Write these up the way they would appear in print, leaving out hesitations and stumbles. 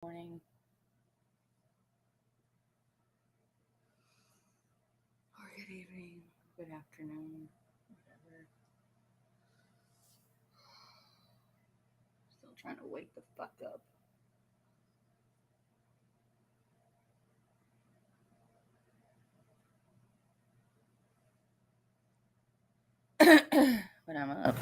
Morning or good evening, good afternoon, whatever. Still trying to wake the fuck up. But I'm up.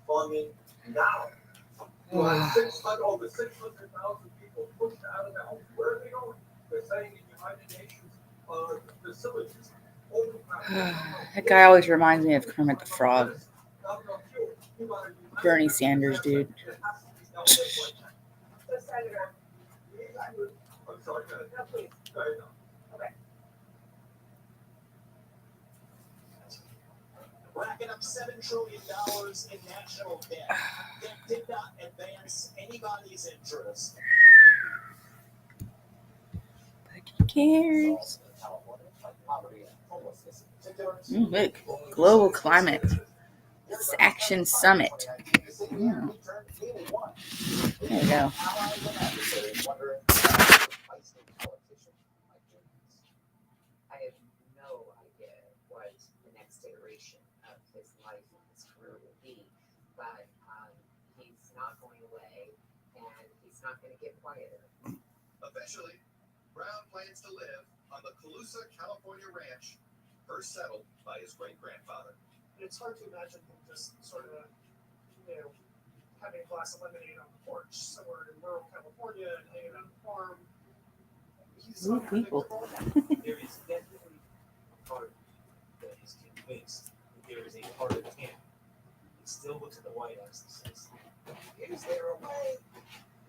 Funding now. Over 600,000 people pushed out of the home. Where are they going? They're saying in the United Nations facilities. That guy always reminds me of Kermit the Frog. Bernie Sanders, dude. So, Senator. I'm sorry, go ahead. No, please. Go ahead. Okay. Racking up $7 trillion in national debt. That did not advance anybody's interest. But who cares? Look, global climate. It's Action Summit. There you go. I have no idea what the next iteration of his life and his career will be, but he's not going away, and he's not going to get quieter. Eventually, Brown plans to live on the Colusa, California ranch, first settled by his great-grandfather. It's hard to imagine him just sort of, having a glass of lemonade on the porch somewhere in rural California and hanging out on the farm. He's Ooh, people. There is definitely a part that is convinced that there is a part of him. He still looks at the White House and says, is there a way?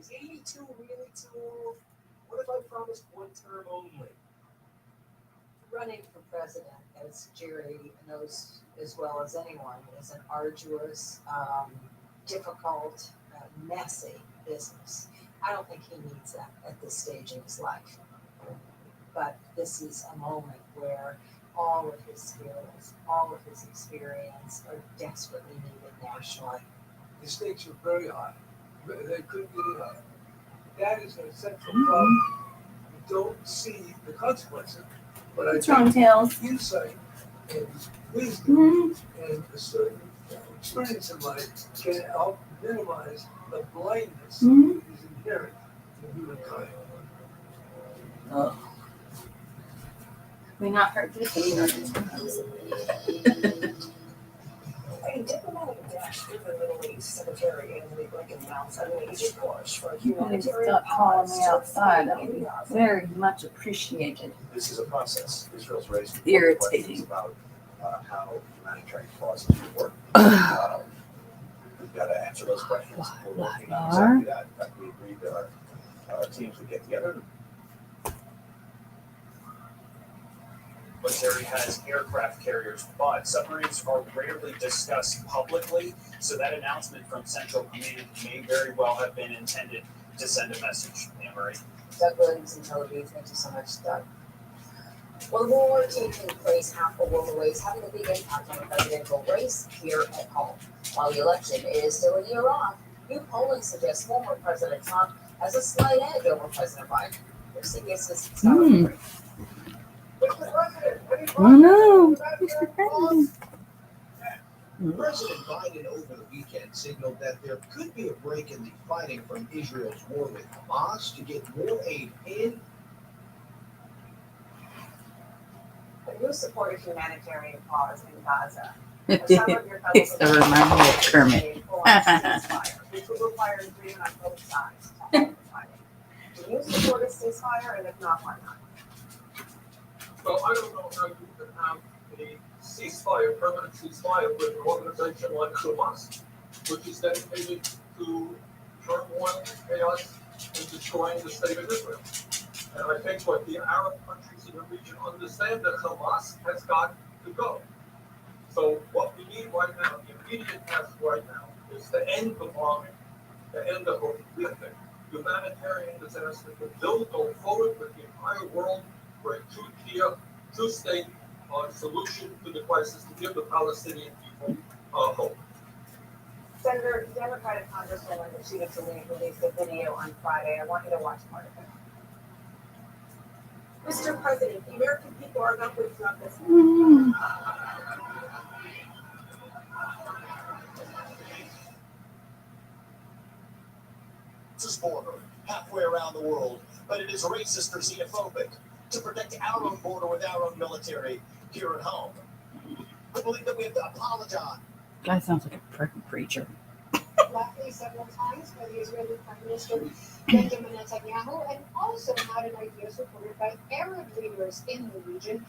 Is 82 really too old? What if I promised one term only? Running for president, as Jerry knows as well as anyone, is an arduous, difficult, messy business. I don't think he needs that at this stage in his life. But this is a moment where all of his skills, all of his experience are desperately needed nationally. The stakes are very high. They couldn't get it higher. That is a central problem. You don't see the consequences, but I think Tails? insight and wisdom and a certain experience in life can help minimize the blindness that is inherent in humankind. Oh. We not heard this either. A diplomatic dash through the Middle East, Secretary Anthony Blinken announced a major push for You can humanitarian stop calling me pause outside. That would be very much appreciated. This is a process. Israel's raised Irritating. questions about how humanitarian clauses work. We've got to answer those questions. We're working on exactly that. In fact, we agreed that our teams would get together. Military has aircraft carriers, but submarines are rarely discussed publicly, so that announcement from Central Command may very well have been intended to send a message. Anne-Marie. Doug Williams and Tel Aviv, thank you so much, Doug. Well, the war taking place half a world away is having a big impact on the presidential race here at home. While the election is still a year off, new polling suggests former President Trump has a slight edge over President Biden. Your CBS's Scott Humphrey. Oh no, Mr. President. President Biden over the weekend signaled that there could be a break in the fighting from Israel's war with Hamas to get more aid in. You support a humanitarian pause in Gaza. It's a reminder of Kermit. Which would require agreement on both sides to halt the fighting. Do you support a ceasefire, and if not, why not? Well, I don't know how you can have a ceasefire, permanent ceasefire with an organization like Hamas, which is dedicated to chaos and destroying the state of Israel. And I think what the Arab countries in the region understand that Hamas has got to go. So what we need right now, the immediate task right now, is to end the bombing, to end the horrific humanitarian disaster, to go forward with the entire world for a two-tier, two-state solution to the crisis, to give the Palestinian people hope. Senator, Democratic Congresswoman Rashida Tlaib released a video on Friday. I want you to watch part of it. Mr. President, the American people are not with Trump this Mm. This border halfway around the world, but it is racist or xenophobic to protect our own border with our own military here at home. I believe that we have to apologize. Guy sounds like a freaking preacher. Lastly, several times by the Israeli Prime Minister Benjamin Netanyahu, and also not an idea supported by Arab leaders in the region.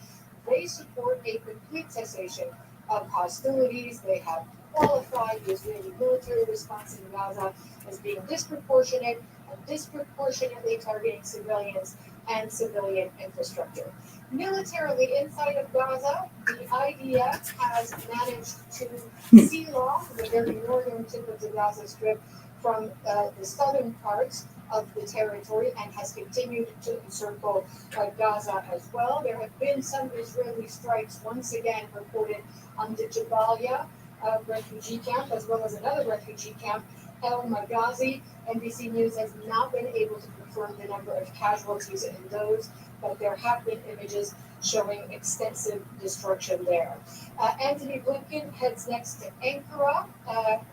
They support a complete cessation of hostilities. They have qualified the Israeli military response in Gaza as being disproportionate and disproportionately targeting civilians and civilian infrastructure. Militarily inside of Gaza, the IDF has managed to seal off the very northern tip of the Gaza Strip from the southern parts of the territory and has continued to encircle Gaza as well. There have been some Israeli strikes once again reported on the Jabalia refugee camp, as well as another refugee camp, El Maghazi. NBC News has not been able to confirm the number of casualties in those, but there have been images showing extensive destruction there. Anthony Blinken heads next to Ankara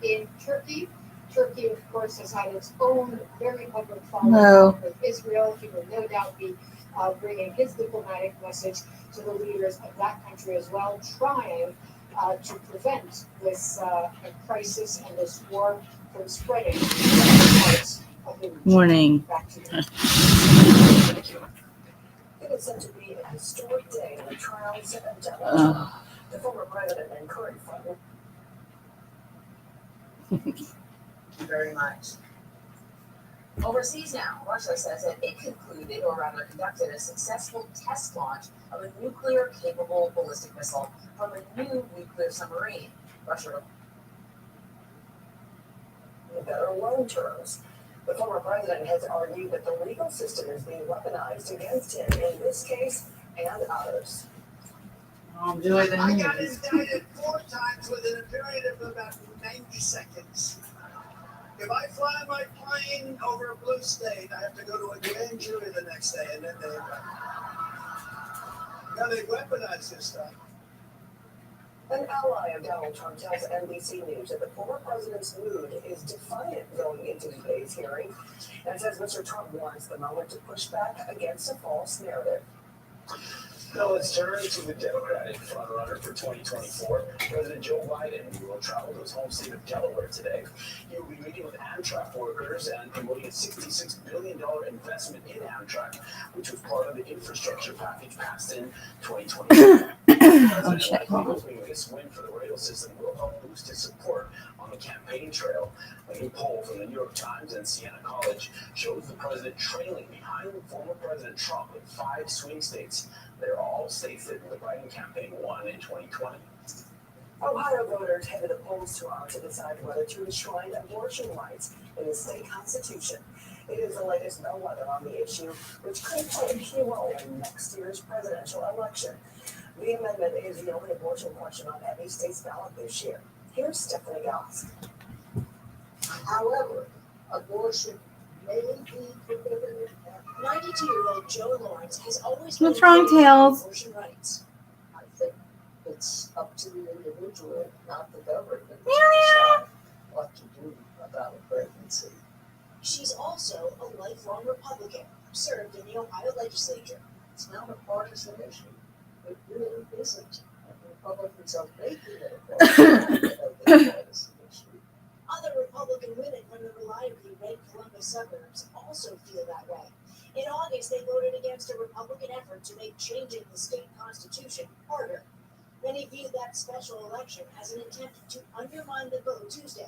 in Turkey. Turkey, of course, has had its own very public fallout with Israel. He will no doubt be bringing his diplomatic message to the leaders of that country as well, trying to prevent this crisis and this war from spreading to other parts of the region. Warning. Back to you. It is said to be a historic day in the trials of Donald Trump, the former president and current father. Thank you very much. Overseas now, Russia says that it concluded, or rather conducted, a successful test launch of a nuclear-capable ballistic missile from a new nuclear submarine. Russia Better loan terms. The former president has argued that the legal system is being weaponized against him in this case and others. Enjoy the I got news. indicted 4 times within a period of about 90 seconds. If I fly my plane over a blue state, I have to go to a grand jury the next day, and then they weaponize this stuff. An ally of Donald Trump tells NBC News that the former president's mood is defiant going into today's hearing and says Mr. Trump wants the moment to push back against a false narrative. Now let's turn to the Democratic frontrunner for 2024, President Joe Biden, who will travel to his home state of Delaware today. He will be meeting with Amtrak workers and promoting a $66 billion investment in Amtrak, which was part of the infrastructure package passed in 2020. President hoping this win for the rail system will help boost his support on the campaign trail. A new poll from the New York Times and Siena College shows the president trailing behind former President Trump in 5 swing states. They're all states that the Biden campaign won in 2020. Ohio voters headed the polls tomorrow to decide whether to enshrine abortion rights in the state constitution. It is the latest bellwether on the issue, which could play a key role in next year's presidential election. The amendment is the only abortion question on any state's ballot this year. Here's Stephanie Goss. However, abortion may be prohibited. 92-year-old Joe Lawrence has always been What's wrong, Tails? abortion rights. I think it's up to the individual, not the government, to Meow, decide what to do about a pregnancy. She's also a lifelong Republican, served in the Ohio legislature. It's not a partisan issue. It really isn't. Republicans are making it a partisan issue. Other Republican women from the reliably red Columbus suburbs also feel that way. In August, they voted against a Republican effort to make changing the state constitution harder. Many viewed that special election as an attempt to undermine the vote Tuesday.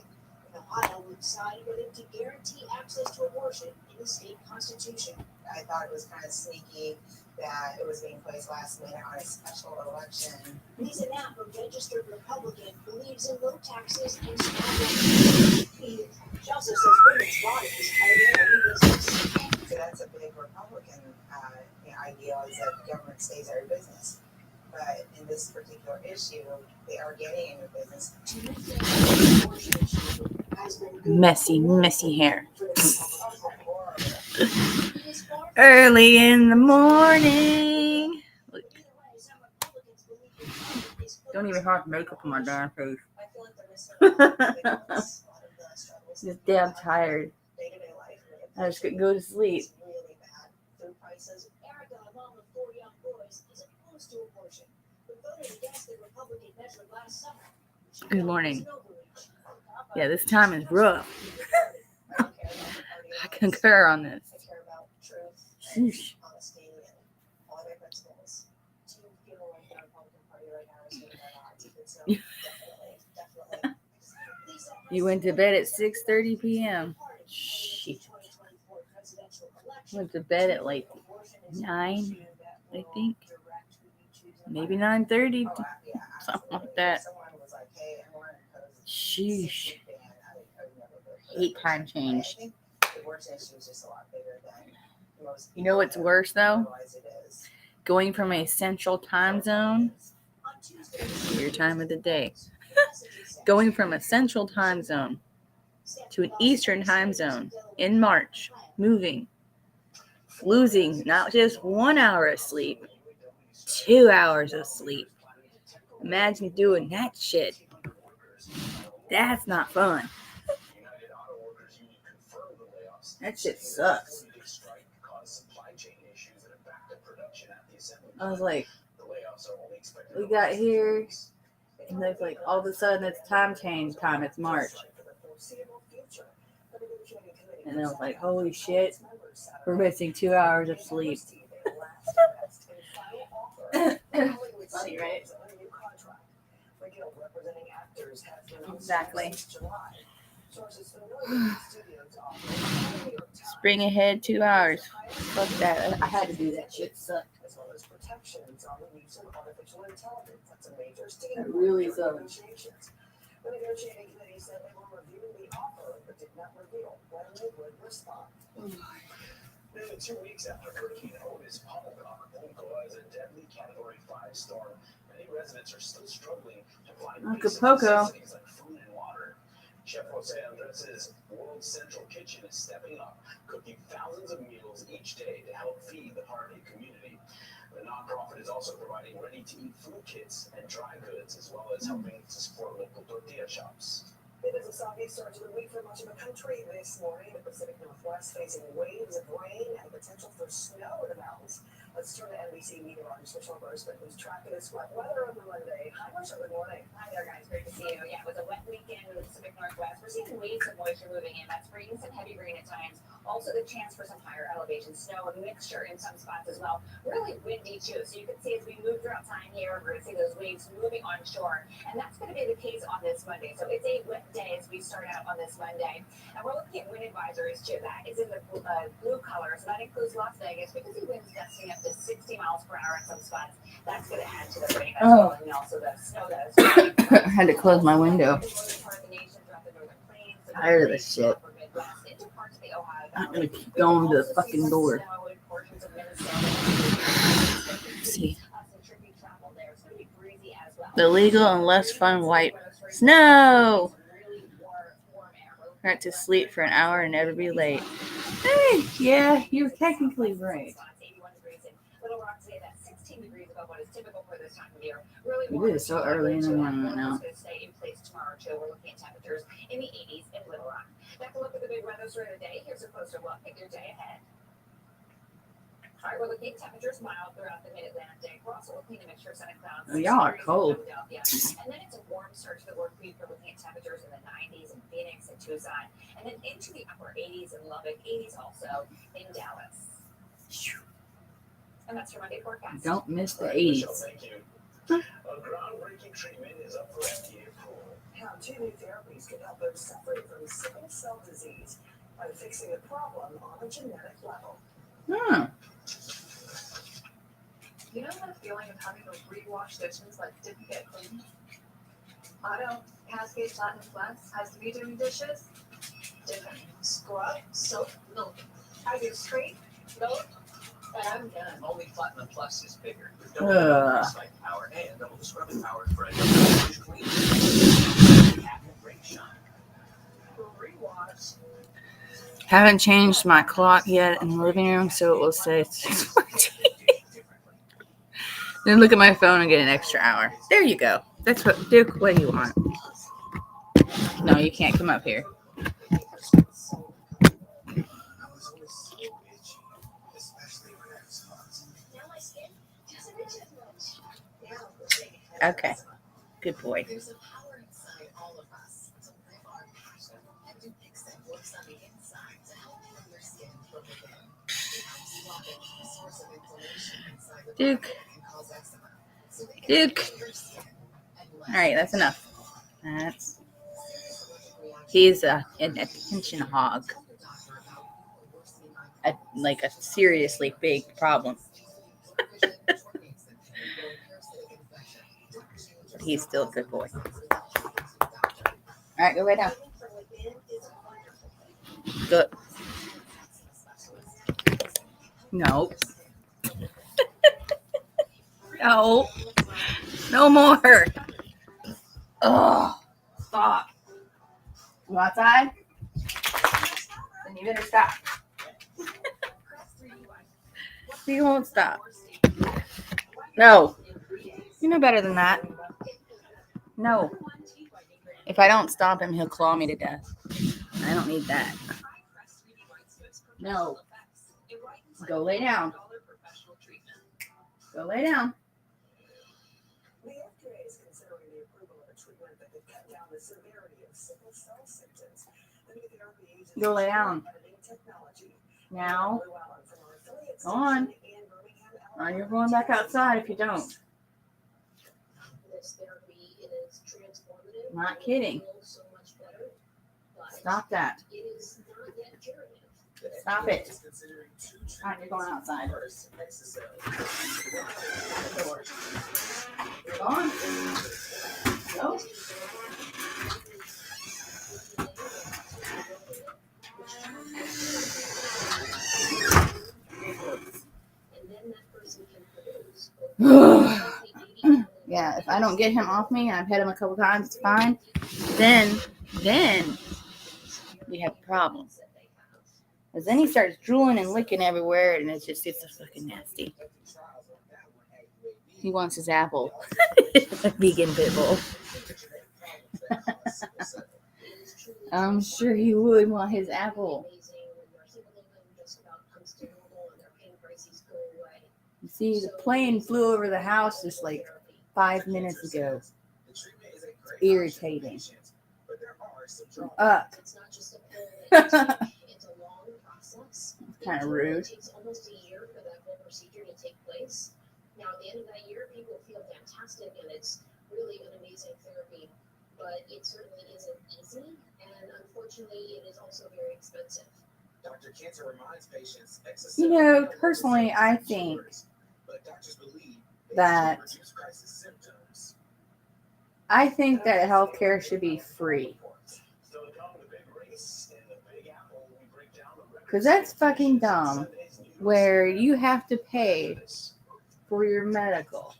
Ohio would side with it to guarantee access to abortion in the state constitution. I thought it was kind of sneaky that it was being placed last minute on a special election. Lisa Knapp, a registered Republican, believes in low taxes and strong. She also says women's bodies are their own business. So that's a big Republican ideal, is that government stays out of business. But in this particular issue, they are getting in your business. Do you think the abortion issue has been good Messy hair. for the Early in the morning. Look, don't even have makeup on my darn face. I feel like they're missing Just damn tired. day-to-day life. I just couldn't go to sleep. It's really bad. Food prices. Erica, a mom of 4 young boys, is opposed to abortion, but voted against the Republican measure last summer. She Good called morning. it snow bridge. Yeah, this time is rough. I don't care about the party I concur on this. I care about truth, Sheesh. honesty, and all of my principles. Do you feel like the Republican Party right now is doing that odds? So definitely. Lisa, You went to bed at 6:30 p.m. Shit. 2024 presidential election. Went to bed at like 9, I think. Maybe 9:30. Oh, yeah, Something like absolutely. that. Someone was like, hey, everyone, Sheesh. I would never go for Hate it. time I change. think the abortion issue is just a lot bigger than most You know what's worse though? realize it is. Going from a central time zone, your time of the day. Going from a central time zone to an eastern time zone in March, moving, losing not just 1 hour of sleep, 2 hours of sleep. Imagine doing that shit. That's not fun. United Auto Workers Union confirmed the layoffs. That shit sucks. The strike caused supply chain issues that have backed up production at the assembly I was plant. like, The layoffs are only expected we to got last here, 2 weeks. and there's like all of a sudden it's time change time. It's March. And I was like, holy shit, we're missing 2 hours of sleep. Funny, right? Exactly. Spring ahead 2 hours. Fuck that. I had to do that shit. Sucked. As well as protections on the use of artificial intelligence. That's a major sticking That point really during sucks. negotiations. The negotiating committee said they were reviewing the offer, but did not reveal when they would respond. Nearly 2 weeks after Hurricane Otis pummeled Acapulco as a deadly Category 5 storm, many residents are still struggling to find basic Acapulco. necessities like food and water. Chef Jose Andres' World Central Kitchen is stepping up, cooking thousands of meals each day to help feed the Harney community. The nonprofit is also providing ready-to-eat food kits and dry goods, as well as helping to support local tortilla shops. It is a soggy start to the week for much of the country this morning. The Pacific Northwest facing waves of rain and potential for snow in the mountains. Let's turn to NBC meteorologist Michelle Grossman, who's tracking this wet weather on the Monday. Hi, Michelle. Good morning. Hi there, guys. Great to see you. Yeah, with a wet weekend in the Pacific Northwest, we're seeing waves of moisture moving in. That's bringing some heavy rain at times. Also, the chance for some higher elevation snow, a mixture in some spots as well. Really windy too. So you can see as we move throughout time here, we're going to see those waves moving onshore, and that's going to be the case on this Monday. So it's a wet day as we start out on this Monday, and we're looking at wind advisories too. That is in the blue color, so that includes Las Vegas. We can see winds gusting up to 60 miles per hour in some spots. That's going to add to the rain as well, and also the snow that is. I had to close my window. Tired of this shit. I'm gonna keep going to the fucking door. See. The legal and less fun white snow. Right to sleep for an hour and never be late. Hey, yeah, you're technically right. It is so early in the morning right now. We're looking at temperatures in the 80s in Little Rock. Take a look at the big weather story of the day. Here's a closer look at your day ahead. All right, we're looking at temperatures mild throughout the mid-Atlantic. We're also looking to mixture sun and clouds. Oh, y'all are cold. And then it's a warm start to the work week. We're looking at temperatures in the 90s in Phoenix and Tucson, and then into the upper 80s in Lubbock, 80s also in Dallas. And that's your Monday forecast. Don't miss the All right, Michelle, 80s. thank you. A groundbreaking treatment is up for FDA approval. how 2 new therapies could help those suffering from sickle cell disease by fixing the problem on a genetic level. You know that feeling of having those rewash dishes that didn't get cleaned? Auto, Cascade Platinum Plus has to be doing dishes. Different. Scrub, soap, milk. I do straight, milk, and I'm done. Only Platinum Plus is bigger. With double the recycling power and double the scrubbing power for a double clean. Cabinet great shine. For rewash. Haven't changed my clock yet in the living room, so it will say 6:14. Then look at my phone and get an extra hour. There you go. That's what, Duke, what do you want? No, you can't come up here. I was always so itchy, especially when I was hot. Now my skin doesn't itch as much. Now we're taking care of Okay. this one. Good boy. There's a power inside all of us to live our passion, and Dupixent works on the inside to help from your skin from within. It helps block a key source of inflammation inside the body Duke. that can cause eczema. So they can Duke. heal your skin and All right, that's enough. That's he's an attention hog. Like a seriously big problem. But he's still a good boy. All right, go lay down. Good. No. No. No more. Oh, stop. You outside? Then you better stop. He won't stop. No. You know better than that. No. If I don't stop him, he'll claw me to death. I don't need that. No. Go lay down. Go lay down. The FDA is considering the approval of a treatment that could cut down the severity of sickle cell symptoms. The new therapy uses Go lay down. editing technology. Now. Blue Allen from our affiliate Go on. station in Birmingham, Or Alabama. you're going back outside if you don't. This therapy is transformative. Not kidding. It feels so much better, but Stop that. it is not yet curative. Stop it. All right, you're going outside. Go on. Go. And then that person can produce. Yeah, if I don't get him off me, I've hit him a couple times, it's fine. Then we have a problem. Because then he starts drooling and licking everywhere, and it's so fucking nasty. He wants his apple. Vegan pit bull. I'm sure he would want his apple. You see, the plane flew over the house just like 5 minutes ago. It's irritating. Up. Kind of rude. It takes almost a year for that whole procedure to take place. Now, at the end of that year, people feel fantastic, and it's really an amazing therapy. But it certainly isn't easy, and unfortunately, it is also very expensive. Dr. Cantor reminds patients You know, personally, I think that healthcare should be free. Because that's fucking dumb, where you have to pay for your medical.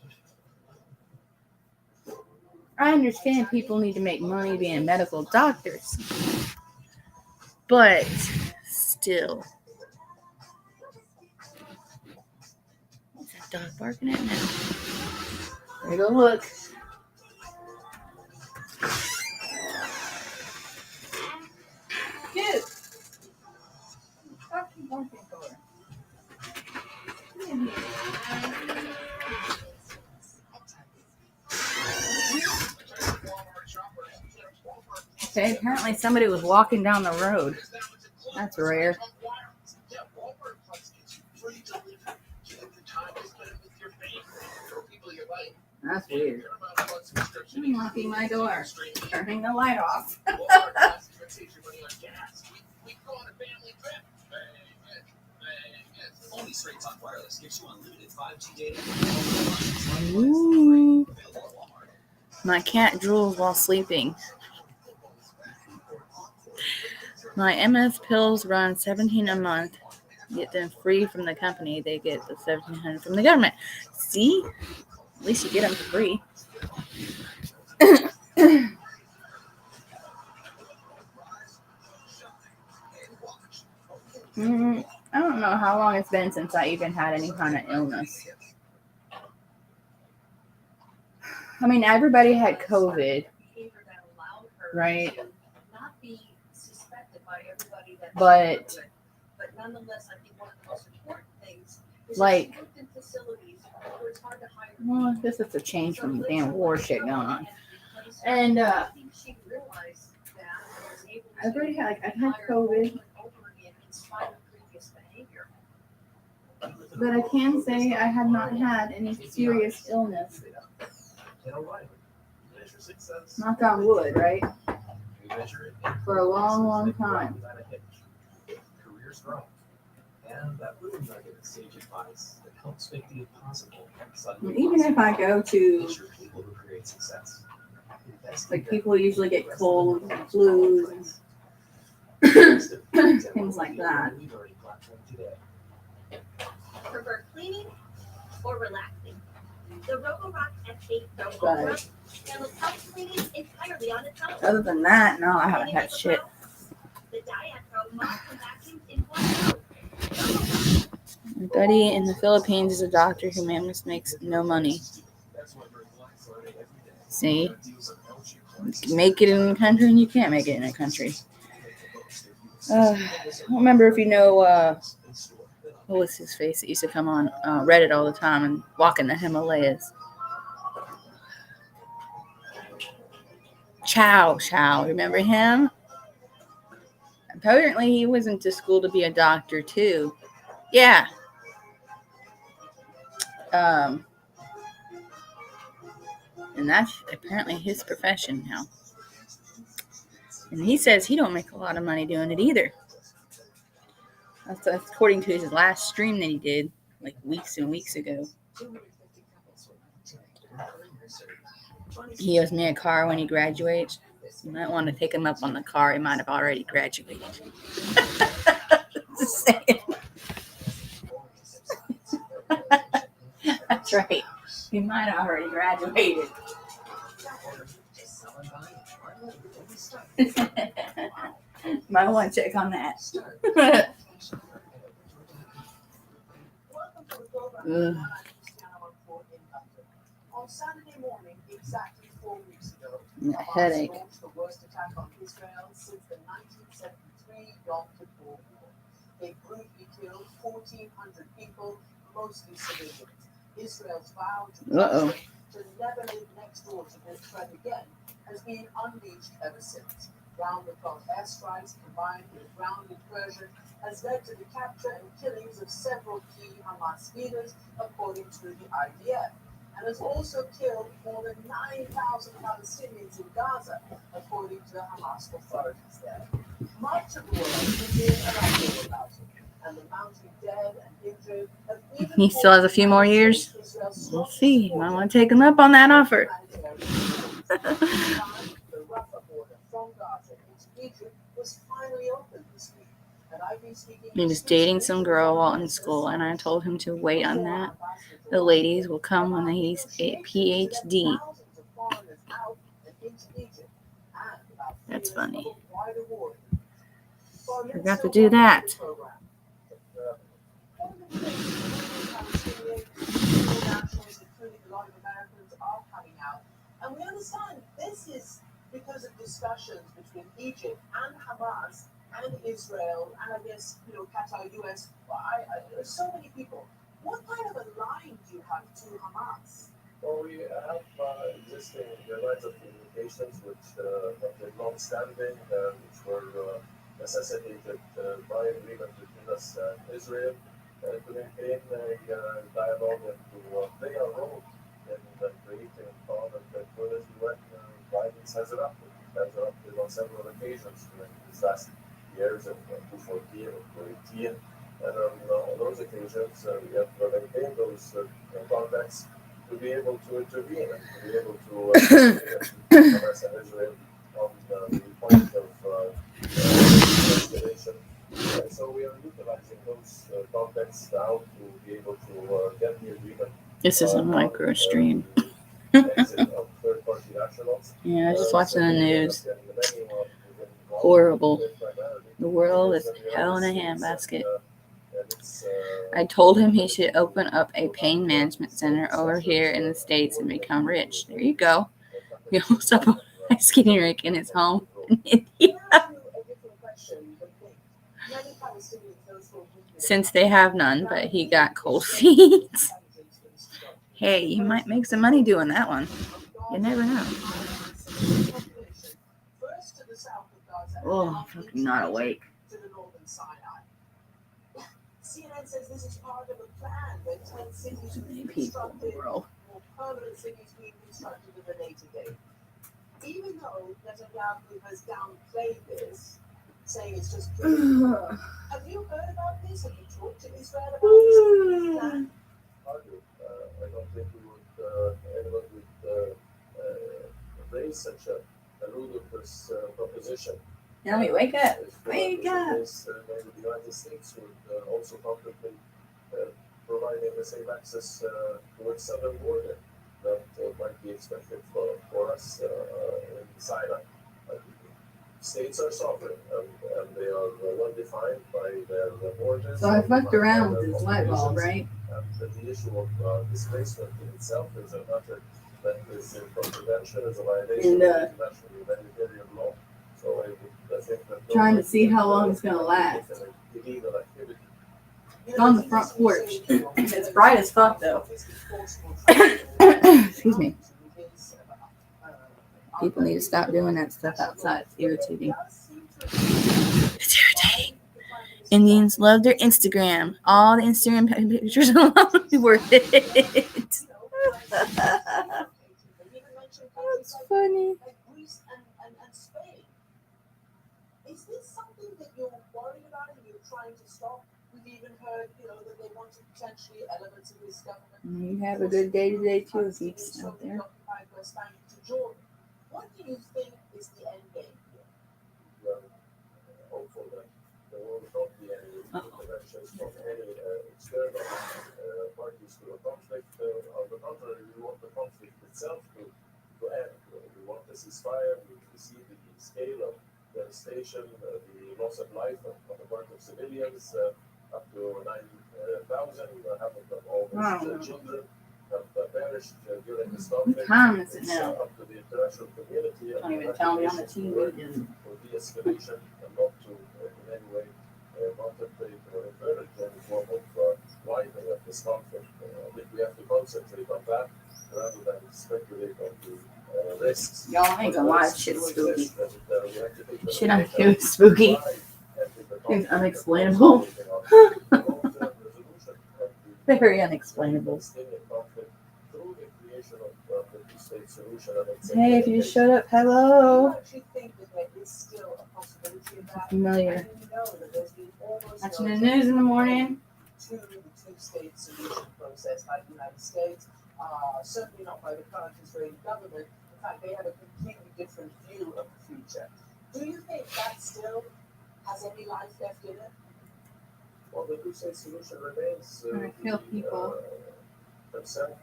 I understand people need to make money being medical doctors, but still. What's that dog barking at now? There you go, look. Dude. Stop keep barking for. Come in here. Okay, apparently somebody was walking down the road. That's rare. That's weird. Locking my door. Turning the light off. Only Straight Talk Wireless gives you unlimited 5G data. Ooh. My cat drools while sleeping. My MS pills run $17 a month. Get them free from the company. They get the $1,700 from the government. See? At least you get them free. I don't know how long it's been since I even had any kind of illness. I mean, everybody had COVID, right? But nonetheless, I think one of the most important things is like, strengthen facilities where it's hard to hire. well, this is a change from the damn war shit going on. And I think she realized that and was able to I've already had, I've had hire over COVID, and over again in spite of previous behavior. but I can say I have not had any serious illness. Knock on wood, right? For a long, long time. Careers grow. And that little nugget of sage advice that helps make the impossible And even if I go to, These are people who create success. like, people usually get colds and flus and things like that. Prefer cleaning or relaxing? The Roborock F8 Pro But Ultra handles house cleaning entirely on its own. other than that, no, I haven't had shit. The Diet Pro mops and vacuums in one go. My buddy in the Philippines is a doctor who makes no money. See? You can make it in the country and you can't make it in a country. I don't remember if you know, what was his face that used to come on Reddit all the time and walk in the Himalayas? Chow, remember him? Apparently he was into school to be a doctor too. Yeah. And that's apparently his profession now. And he says he don't make a lot of money doing it either. That's according to his last stream that he did like weeks and weeks ago. He owes me a car when he graduates. You might want to take him up on the car. He might have already graduated. Just saying. That's right. He might have already graduated. Might want to check on that. On Saturday morning, exactly 4 weeks ago, A headache. Hamas launched the worst attack on Israel since the 1973 Yom Kippur War. They brutally killed 1,400 people, mostly civilians. Israel's vow to never live next door to this threat again has been unleashed ever since. Round-the-clock airstrikes combined with grounded pressure has led to the capture and killings of several key Hamas leaders, according to the IDF, and has also killed more than 9,000 Palestinians in Gaza, according to the Hamas authorities there. Much of the world is being uproar about it, and the mounting dead and injured have even He still has a few more years. We'll see. Might want to take him up on that offer. The Rafah border from Gaza into Egypt was finally opened this week. And I've been speaking He was dating some girl while in school, and I told him to wait on that. The ladies will come when he's a PhD. That's funny. Forgot to do that. And we understand this is because of discussions between Egypt and Hamas and Israel and I guess, Qatar, US. There's so many people. What kind of a line do you have to Hamas? Well, we have existing lines of communications which have been long-standing, which were necessitated by agreement between us and Israel to maintain a dialogue and to play our role in creating thought and tranquility when Biden says it up. He says it up on several occasions during these last years of 2014 or 2018. And on those occasions, we have to maintain those contacts to be able to intervene and to be able to Hamas and Israel on the point of escalation. And so we are utilizing those contacts now to be able to get the agreement. This is a micro stream. Exit of third-party nationals. Yeah, I was just watching the news. Horrible. The world is hell in a handbasket. I told him he should open up a pain management center over here in the States and become rich. There you go. He almost up a ice skating rink in his home in India. Since they have none, but he got cold feet. Hey, you might make some money doing that one. You never know. Oh, I'm fucking not awake. CNN says this is part of a plan where 10 cities Too will many be people in the constructed, world. more permanent cities being constructed at a later date. Even though Netanyahu has downplayed this, saying it's just have you heard about this? Have you talked to Israel about this plan? I don't think anyone would raise such a ludicrous proposition. Yummy, wake up. Wake up! Maybe the United States would also contemplate providing the same access to its southern border that might be expected for us in Sinai. States are sovereign and they are well defined by their borders. So I fucked around with this light bulb, right? And the issue of displacement in itself is a matter that is in contravention, is a violation of international humanitarian law. So I think that Trying to see how long it's gonna last. Illegal activity. It's on the front porch. It's bright as fuck though. Excuse me. People need to stop doing that stuff outside. It's irritating. It's irritating. Indians love their Instagram. All the Instagram pictures alone worth it. That's funny. Is this something that you're worried about and you're trying to stop? We've even heard, that they want to potentially elements of this government. You have a good day today too, peeps out there. What do you think is the end game here? Well, hopeful that there will not be any interventions from any external parties to the conflict. On the contrary, we want the conflict itself to end. We want a ceasefire. We see the scale of devastation, the loss of life on the part of civilians, up to 9,000, half of them almost children have perished during this conflict. What time is it It's now? up to the international community. Don't even tell me on the TV. For de-escalation and not to in any way contemplate or encourage any form of widening of this conflict. I think we have to concentrate on that rather than speculate on the risks. Y'all ain't gonna lie, shit's spooky. Shit Shit I'm doing is spooky. It's unexplainable. Very unexplainable. Hey, if you just showed up, hello. Familiar. Watching the news in the morning. To the two-state solution process by the United States, certainly not by the current Israeli government. In fact, they have a completely different view of the future. Do you think that still has any life left in it? Well, the two-state solution remains I feel people consent.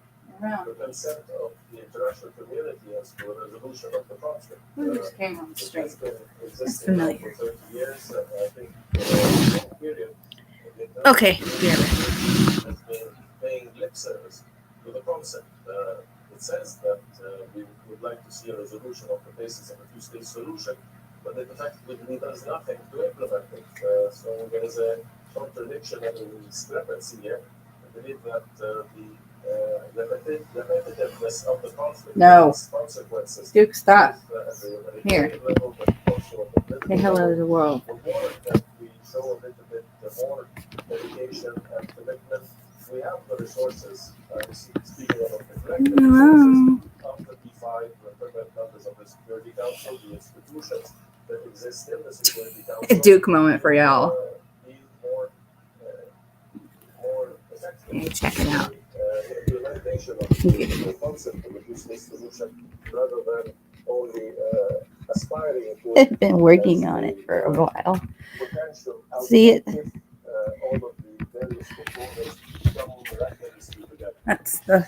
around. The consent of the international community as to a resolution of the conflict. Who just came on the It street? has been existing familiar. for 30 years, and I think for a long period. the Okay, international yeah. community has been paying lip service to the concept. It says that we would like to see a resolution of the basis of a two-state solution, but it effectively does nothing to implement it. So there is a contradiction and a discrepancy here. I believe that the repetitiveness of the conflict No. has consequences. Duke, stop. At the Here. humanitarian level, but also at the political Say hello to level. the world. The more that we show a little bit more dedication and commitment we have the resources, speaking of the collective Hello. resources of the P5 permanent members of the Security Council, the institutions that exist in the Security Council. Duke moment for y'all. Be more effective. Yeah, check it out. Implementation of the concept of a useless solution rather than only aspiring to I've been working on it for a while. potential See it? outcome if all of the various components come miraculously together. That's the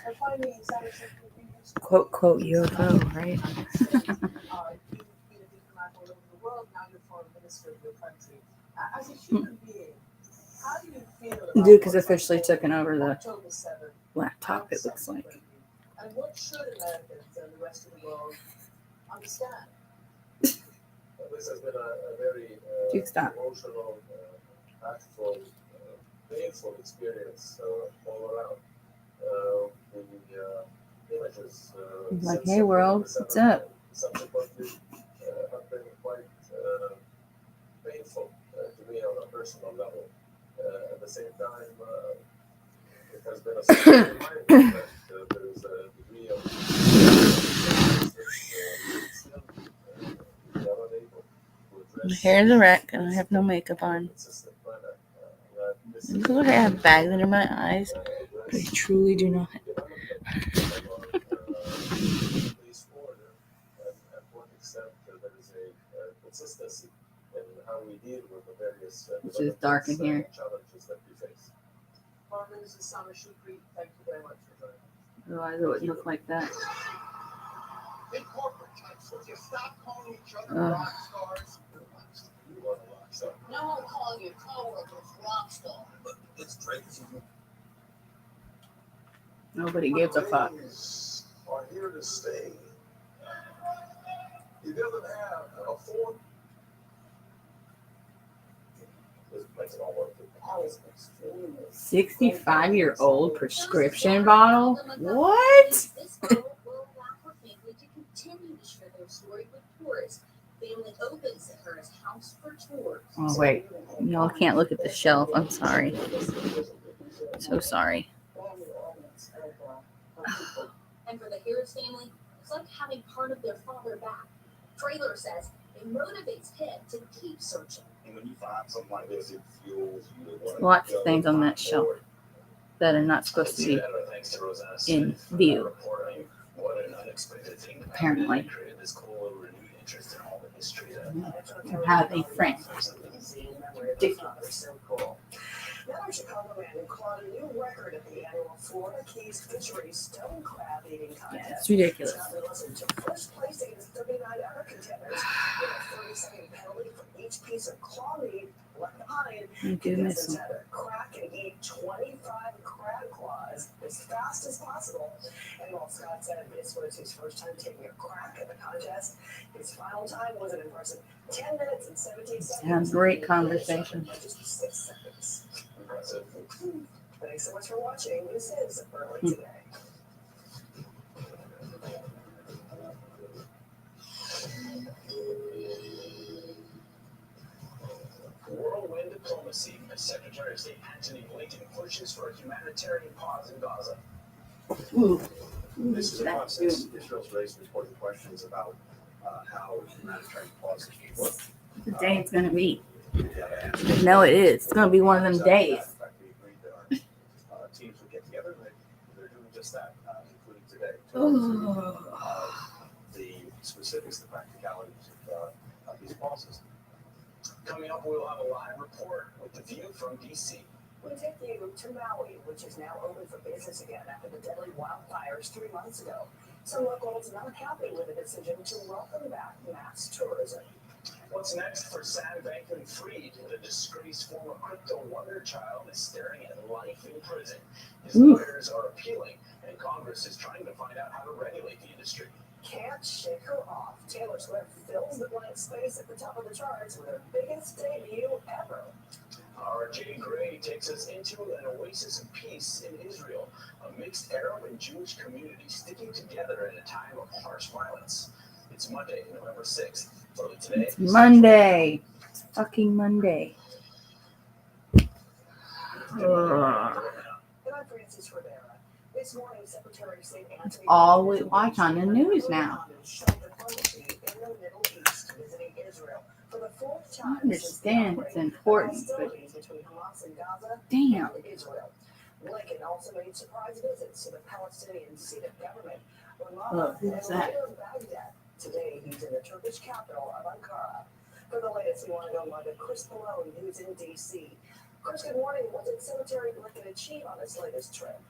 quote UFO, right? You've been a diplomat all over the world, now you're foreign minister of your country. As a human being, how do you feel about Duke has what's officially unfolding taken over the October 7th laptop, it looks like. And what should Americans and the rest of the world understand? This has been a very Duke, stop. emotional, actual, painful experience all around. The images. He's like, since hey world, September what's up? 7th subsequently have been quite painful to me on a personal level. At the same time, it has been a sort of reminder that there is a degree of still we are unable to My address hair is a wreck and I have no makeup on. consistent manner. That this Look at I have bags under my eyes, but I truly do not. police order and what extent there is a consistency in how we deal with the various It's just dark in here. challenges that we face. Foreign Minister Sameh Shoukry, thank you very much for joining us. Otherwise it wouldn't look like that. In corporate types, would you stop calling each other Ugh. rock stars? You are a rock star. No one calling your coworkers rock star. But it's Drake. Nobody gives a fuck. Ladies are here to stay. He doesn't have a phone. This makes it all worth it. That was extremely 65-year-old prescription bottle? What? This bottle will allow her family to continue to share their story with tourists. Family opens at her house for tours. Oh wait, y'all can't look at the shelf. I'm sorry. So sorry. And for the Harris family, it's like having part of their father back. Traylor says it motivates him to keep searching. And when you find something like this, it fuels you to want to Lots of go things on that find shelf more. that are not supposed to be Thanks to Rosanna in Smith for view. reporting. What an unexpected thing. Apparently. It created this cool little renewed interest in all the history that You have a friend. Ridiculous. So cool. Another Chicago man who caught a new record at the annual Florida Keys Fisheries Stone Crab Eating Yeah, Contest. it's ridiculous. Scott Wilson took first place against 39 other contenders with a 30-second penalty for each piece of claw meat left behind. I do miss Contestants them. had to crack and eat 25 crab claws as fast as possible. And while Scott said this was his first time taking a crack at the contest, his final time was an impressive 10 minutes and 17 seconds. Have great conversation. Just 6 seconds. impressive. Thanks so much for watching. This is Early Today. Whirlwind diplomacy as Secretary of State Antony Blinken pushes for a humanitarian pause in Gaza. Ooh. This is a process. Israel's raised important questions about how humanitarian pauses work. The day it's gonna be. Yeah, No, it is. It's gonna be one of them days. In fact, we agreed that our teams would get together, and they're doing just that, including today. The specifics, the practicalities of these pauses. Coming up, we'll have a live report with the view from D.C. We take you to Maui, which is now open for business again after the deadly wildfires 3 months ago. Some locals not happy with the decision to welcome back mass tourism. What's next for Sam Bankman-Fried, the disgraced former crypto wonder child, is staring at life in prison. His lawyers are appealing, and Congress is trying to find out how to regulate the industry. Can't shake her off. Taylor Swift fills the blank space at the top of the charts with her biggest debut ever. Our Jay Gray takes us into an oasis of peace in Israel, a mixed Arab and Jewish community sticking together in a time of harsh violence. It's Monday, November 6th. Early Today. It's Monday. It's fucking Monday. And I'm Rivera. This morning, Secretary of State Anthony All we watch on the news now. showed diplomacy in the Middle East, visiting Israel for the fourth I time. understand it's important, but Hostilities between Hamas and Gaza damn. and Israel. Blinken also made surprise visits to the Palestinian seat of government, Ramallah, Who's and that? later Baghdad. Today, he's in the Turkish capital of Ankara. For the latest, we want to go live to Chris Malone, who's in D.C. Chris, good morning. What did Secretary Blinken achieve on his latest trip?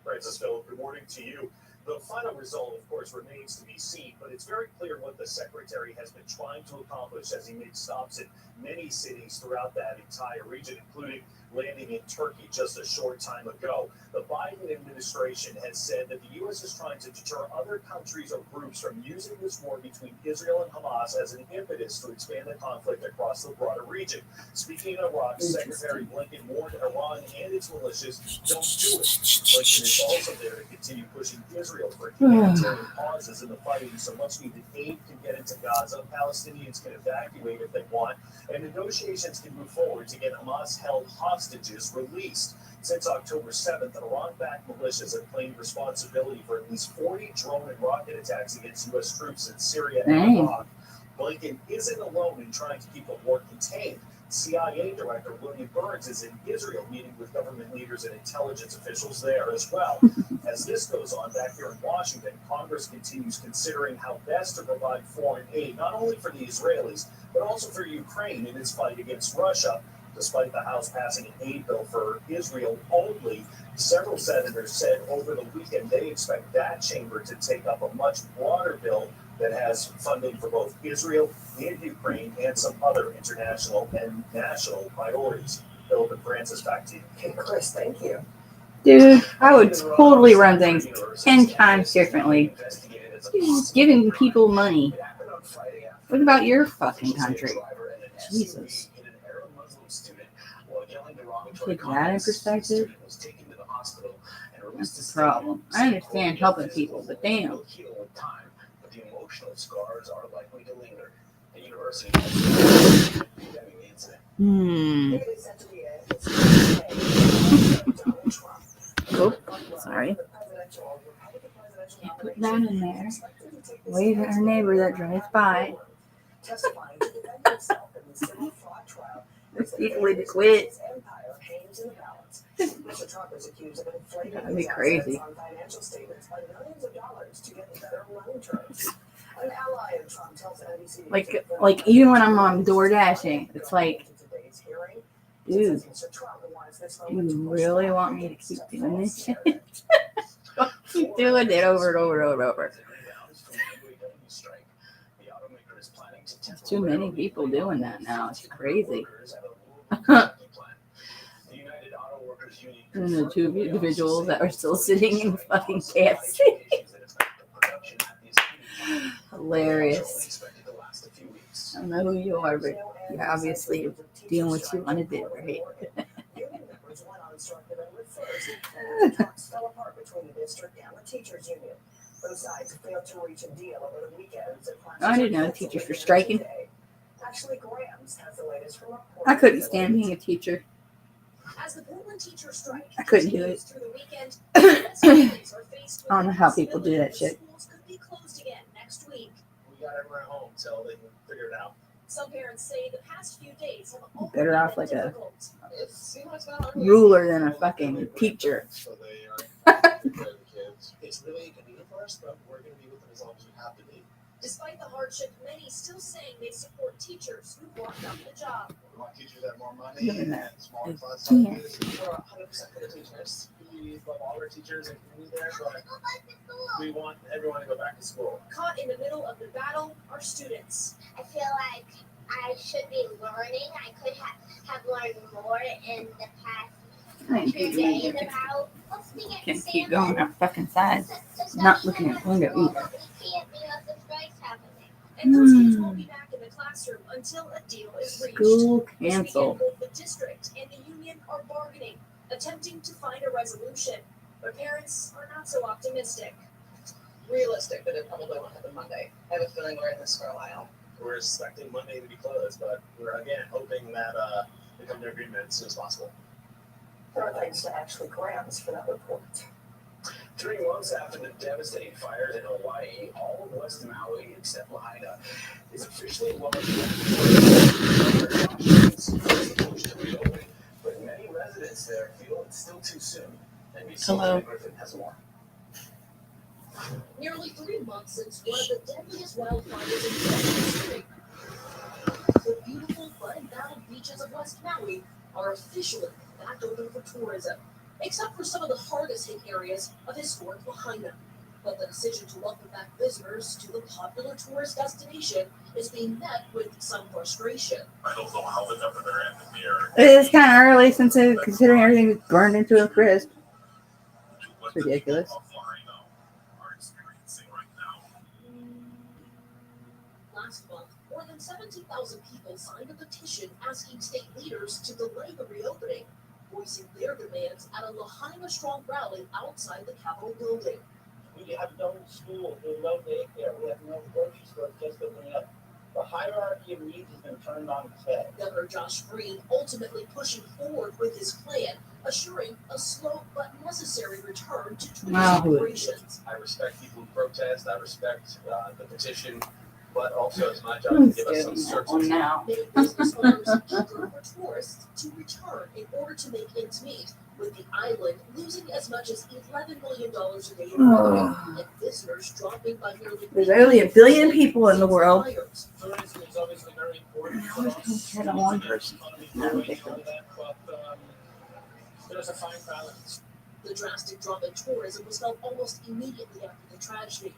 Francis Philip, good morning to you. The final result, of course, remains to be seen, but it's very clear what the secretary has been trying to accomplish as he made stops in many cities throughout that entire region, including landing in Turkey just a short time ago. The Biden administration has said that the U.S. is trying to deter other countries or groups from using this war between Israel and Hamas as an impetus to expand the conflict across the broader region. Speaking of Iraq, Secretary Blinken warned Iran and its militias don't do it. Blinken is also there to continue pushing Israel for humanitarian pauses in the fighting so much needed aid can get into Gaza, Palestinians can evacuate if they want, and negotiations can move forward to get Hamas-held hostages released. Since October 7th, Iran-backed militias have claimed responsibility for at least 40 drone and rocket attacks against U.S. troops in Syria and Iraq. Blinken isn't alone in trying to keep the war contained. CIA Director William Burns is in Israel meeting with government leaders and intelligence officials there as well. As this goes on back here in Washington, Congress continues considering how best to provide foreign aid, not only for the Israelis, but also for Ukraine in its fight against Russia. Despite the House passing an aid bill for Israel only, several senators said over the weekend they expect that chamber to take up a much broader bill that has funding for both Israel and Ukraine and some other international and national priorities. Philip and Francis, back to you. Okay, Chris, thank you. Dude, I would totally run things 10 times differently. You're just giving people money. What about your fucking country? Jesus. Take that in perspective. That's the problem. I understand helping people, but damn. The emotional scars are likely to linger. The university Oh, sorry. Can't put that in there. Wave at our neighbor that drives by. It's easily to quit. That'd be crazy. Like even when I'm on DoorDashing, it's like, dude, you really want me to keep doing this shit? Keep doing it over and over and over and over. There's too many people doing that now. It's crazy. And the two individuals that are still sitting in fucking KFC. Hilarious. I don't know who you are, but you're obviously doing what you want to do, right? Talks fell apart between the district and the teachers union. Both sides failed to reach a deal over the weekend. I didn't know teachers were striking. Actually, Grams has the latest from I couldn't stand being a teacher. As the Portland teachers strike, I couldn't do it. through the weekend, I don't know how people do that shit. Schools could be closed again next week. We got everyone at home until they can figure it out. Some parents say the past few days have all Better been off like a difficult. It seems like it's not hard. ruler than a fucking teacher. So they are taking care of the kids. It's really inconvenient for us, but we're going to be with them as long as we have to be. Despite the hardship, many still saying they support teachers who walked up the job. We want teachers that have more money Look at and that. smaller It's class here. sizes. We're 100% for the teachers. We love all our teachers and community there, but we want everyone to go back to school. Caught in the middle of the battle are students. I feel like I should be learning. I could have learned more in the past I ain't 2 keep days going. about. Can't keep going outside fucking not looking at the window either. We can't because the strike's happening. And those kids won't be back in the classroom until a deal is reached. School This weekend, canceled. both the district and the union are bargaining, attempting to find a resolution. But parents are not so optimistic. Realistic that it probably won't happen Monday. I have a feeling we're in this for a while. We're expecting Monday to be closed, but we're again hoping that they come to agreement as soon as possible. There are thanks to Ashley Grams for that report. 3 months after the devastating fires in Hawaii, all of West Maui, except Lahaina, is officially welcome to reopen. But many residents there feel it's still too soon. Hello. Griffin has more. Nearly 3 months since one of the deadliest wildfires in history. The beautiful flood-bound beaches of West Maui are officially back open for tourism, except for some of the hardest hit areas of historic Lahaina. But the decision to welcome back visitors to the popular tourist destination is being met with some frustration. I don't know how the governor and the mayor. It is kind of early since considering everything is burned into a crisp. It's ridiculous. Are experiencing right now. Last month, more than 17,000 people signed a petition asking state leaders to delay the reopening, voicing their demands at a Lahaina Strong rally outside the Capitol building. We have no school, there's no daycare, we have no grocery store just opening up. The hierarchy of needs has been turned on its head. Governor Josh Green ultimately pushing forward with his plan, assuring a slow but necessary return to tourism operations. I respect people who protest, I respect the petition, but also it's my job to give us some certainty. Many business owners eager for tourists to return in order to make ends meet, with the island losing as much as $11 million a day in revenue, and visitors dropping by nearly. There's only 1 billion people in the world. Tourism is obviously very important for always us. consider one person. No, but there's a fine balance. The drastic drop in tourism was felt almost immediately after the tragedy.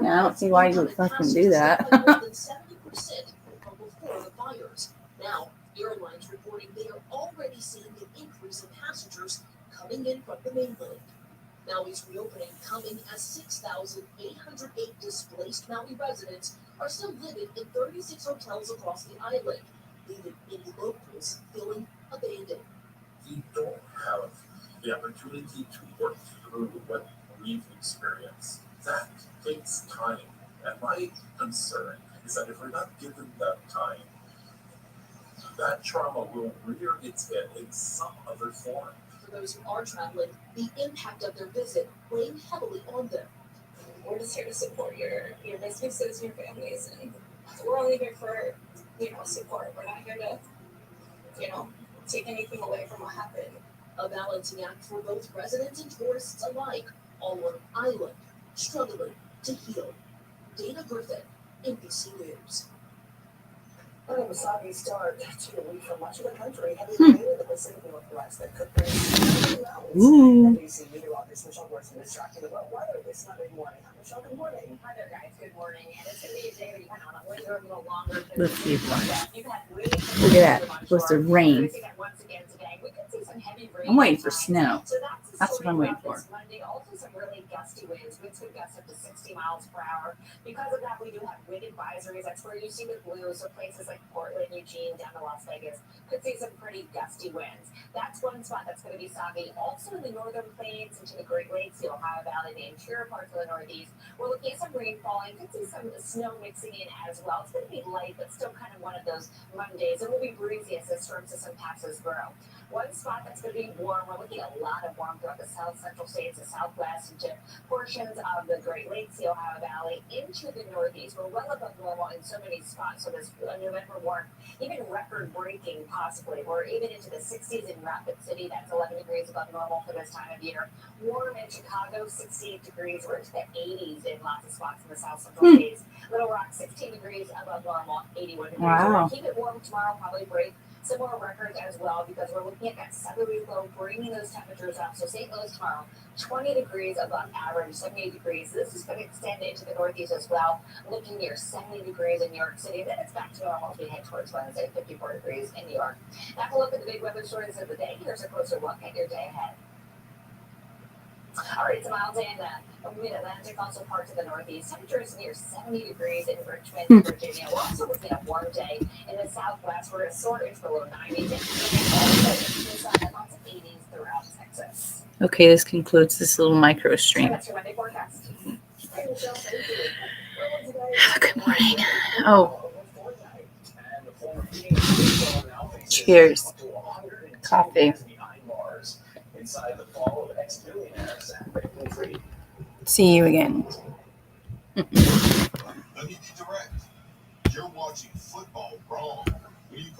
Yeah, I don't see why you would fucking do that. More than 70% from before the fires. Now, airlines reporting they are already seeing an increase in passengers coming in from the mainland. Maui's reopening coming as 6,808 displaced Maui residents are still living in 36 hotels across the island, leaving many locals feeling abandoned. We don't have the opportunity to work through what we've experienced. That takes time. And my concern is that if we're not given that time, that trauma will rear its head in some other form. For those who are traveling, the impact of their visit weighing heavily on them. We're just here to support your businesses, your families, and we're only here for, support. We're not here to, take anything away from what happened. A balancing act for both residents and tourists alike, all on an island, struggling to heal. Dana Griffin, NBC News. A Wasabi start to a week for much of the country, heavy rain in the Pacific Northwest that could bring NBC meteorologist Michelle Worson is tracking the weather this Sunday morning. Michelle, good morning. Hi there, guys. Good morning. And it's going to be a day that you kind of want to linger a little longer. Let's see if You've had really look at that. It's supposed to rain. Once again today, we could see some heavy rain. I'm waiting for snow. So That's what I'm waiting for. Monday, also some really gusty winds. Winds could gust up to 60 miles per hour. Because of that, we do have wind advisories. That's where you see the blue. So places like Portland, Eugene, down to Las Vegas could see some pretty gusty winds. That's one spot that's going to be soggy. Also in the northern plains into the Great Lakes, the Ohio Valley, the interior parts of the Northeast, we're looking at some rain falling. Could see some snow mixing in as well. It's going to be light, but still kind of one of those Mondays. It will be breezy as this storm system passes through. One spot that's going to be warm, we're looking at a lot of warm throughout the south central states, the southwest, into portions of the Great Lakes, the Ohio Valley, into the Northeast. We're well above normal in so many spots. So this November warm, even record breaking possibly. We're even into the 60s in Rapid City. That's 11 degrees above normal for this time of year. Warm in Chicago, 68 degrees. We're into the 80s in lots of spots in the south central states. Little Rock, 16 degrees above normal, 81 degrees. Wow. We're going to keep it warm tomorrow, probably break similar records as well, because we're looking at that 7-week low, bringing those temperatures up. So St. Louis tomorrow, 20 degrees above average, 78 degrees. This is going to extend into the Northeast as well, looking near 70 degrees in New York City. Then it's back to normal as we head towards Wednesday, 54 degrees in New York. Have a look at the big weather stories of the day. Here's a closer look at your day ahead. All right, it's a mild day in the mid-Atlantic, also parts of the Northeast. Temperatures near 70 degrees in Richmond, Virginia. We're also looking at a warm day in the Southwest. We're sort of below 90. Also, lots of 80s throughout Texas. Okay, this concludes this little micro stream. That's your Monday forecast. Good morning. Oh. Cheers. Coffee. inside the fall of ex-billionaire Zach Bankman-Fried. See you again. Let me be direct. You're watching football wrong. When you call